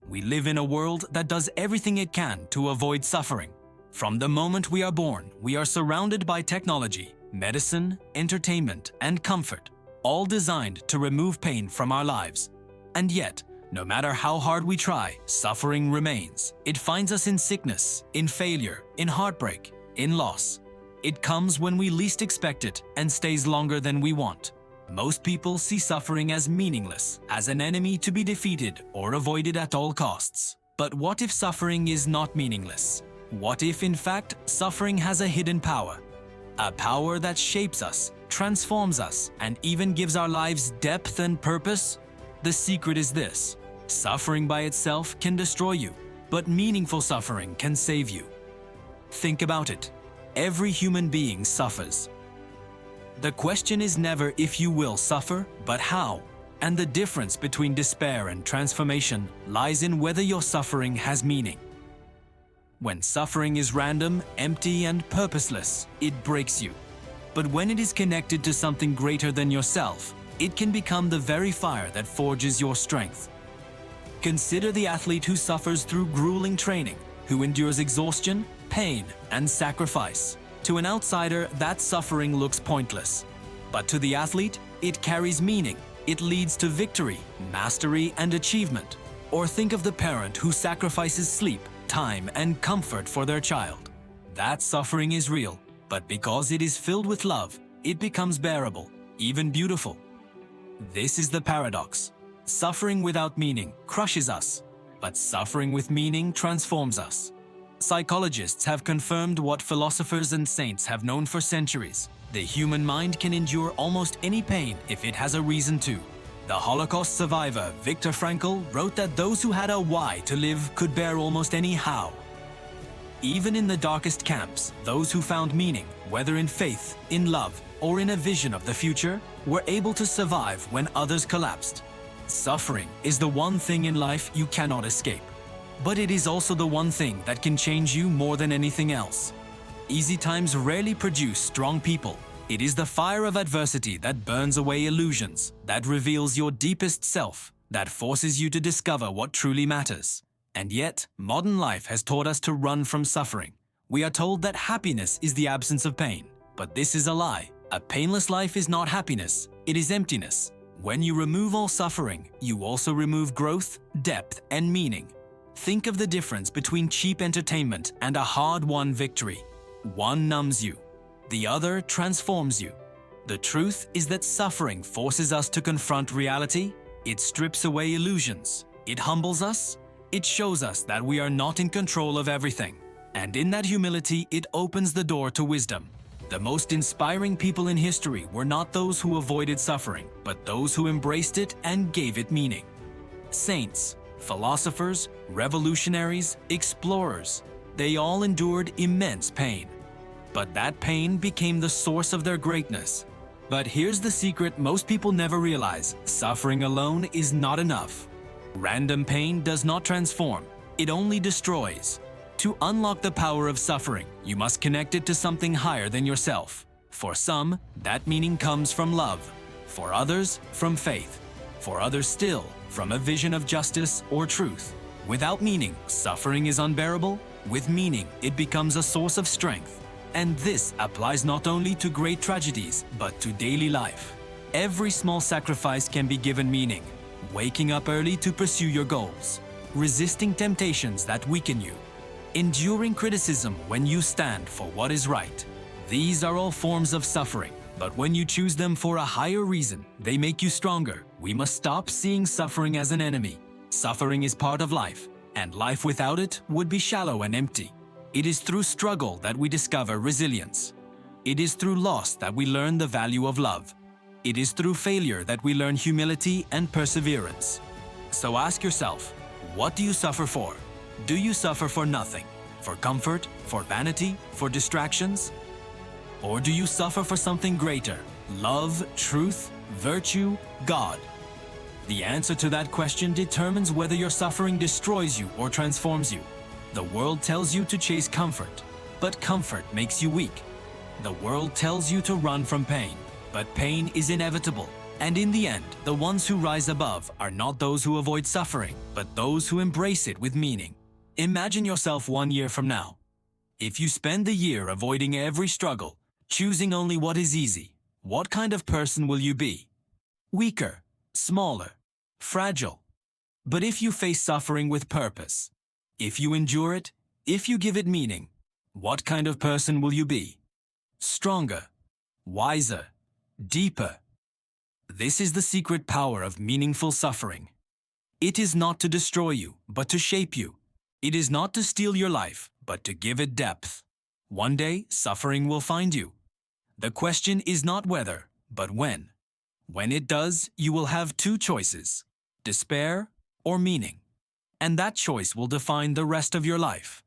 We live in a world that does everything it can to avoid suffering. From the moment we are born, we are surrounded by technology, medicine, entertainment, and comfort, all designed to remove pain from our lives. And yet, no matter how hard we try, suffering remains. It finds us in sickness, in failure, in heartbreak, in loss. It comes when we least expect it and stays longer than we want. Most people see suffering as meaningless, as an enemy to be defeated or avoided at all costs. But what if suffering is not meaningless? What if, in fact, suffering has a hidden power? A power that shapes us, transforms us, and even gives our lives depth and purpose? The secret is this: suffering by itself can destroy you, but meaningful suffering can save you. Think about it. Every human being suffers. The question is never if you will suffer, but how. And the difference between despair and transformation lies in whether your suffering has meaning. When suffering is random, empty, and purposeless, it breaks you. But when it is connected to something greater than yourself, it can become the very fire that forges your strength. Consider the athlete who suffers through grueling training, who endures exhaustion, pain, and sacrifice. To an outsider, that suffering looks pointless. But to the athlete, it carries meaning. It leads to victory, mastery, and achievement. Or think of the parent who sacrifices sleep, time, and comfort for their child. That suffering is real, but because it is filled with love, it becomes bearable, even beautiful. This is the paradox. Suffering without meaning crushes us, but suffering with meaning transforms us. Psychologists have confirmed what philosophers and saints have known for centuries. The human mind can endure almost any pain if it has a reason to. The Holocaust survivor Viktor Frankl wrote that those who had a why to live could bear almost any how. Even in the darkest camps, those who found meaning, whether in faith, in love, or in a vision of the future, were able to survive when others collapsed. Suffering is the one thing in life you cannot escape. But it is also the one thing that can change you more than anything else. Easy times rarely produce strong people. It is the fire of adversity that burns away illusions, that reveals your deepest self, that forces you to discover what truly matters. And yet, modern life has taught us to run from suffering. We are told that happiness is the absence of pain. But this is a lie. A painless life is not happiness, it is emptiness. When you remove all suffering, you also remove growth, depth, and meaning. Think of the difference between cheap entertainment and a hard-won victory. One numbs you, the other transforms you. The truth is that suffering forces us to confront reality. It strips away illusions. It humbles us. It shows us that we are not in control of everything. And in that humility, it opens the door to wisdom. The most inspiring people in history were not those who avoided suffering, but those who embraced it and gave it meaning. Saints, philosophers, revolutionaries, explorers, they all endured immense pain. But that pain became the source of their greatness. But here's the secret most people never realize: suffering alone is not enough. Random pain does not transform, it only destroys. To unlock the power of suffering, you must connect it to something higher than yourself. For some, that meaning comes from love. For others, from faith. For others still, from a vision of justice or truth. Without meaning, suffering is unbearable. With meaning, it becomes a source of strength. And this applies not only to great tragedies, but to daily life. Every small sacrifice can be given meaning. Waking up early to pursue your goals. Resisting temptations that weaken you. Enduring criticism when you stand for what is right. These are all forms of suffering, but when you choose them for a higher reason, they make you stronger. We must stop seeing suffering as an enemy. Suffering is part of life, and life without it would be shallow and empty. It is through struggle that we discover resilience. It is through loss that we learn the value of love. It is through failure that we learn humility and perseverance. So ask yourself, what do you suffer for? Do you suffer for nothing? For comfort? For vanity? For distractions? Or do you suffer for something greater? Love, truth, virtue, God? The answer to that question determines whether your suffering destroys you or transforms you. The world tells you to chase comfort, but comfort makes you weak. The world tells you to run from pain, but pain is inevitable. And in the end, the ones who rise above are not those who avoid suffering, but those who embrace it with meaning. Imagine yourself 1 year from now. If you spend the year avoiding every struggle, choosing only what is easy, what kind of person will you be? Weaker, smaller, fragile. But if you face suffering with purpose, if you endure it, if you give it meaning, what kind of person will you be? Stronger, wiser, deeper. This is the secret power of meaningful suffering. It is not to destroy you, but to shape you. It is not to steal your life, but to give it depth. One day, suffering will find you. The question is not whether, but when. When it does, you will have two choices: despair or meaning. And that choice will define the rest of your life.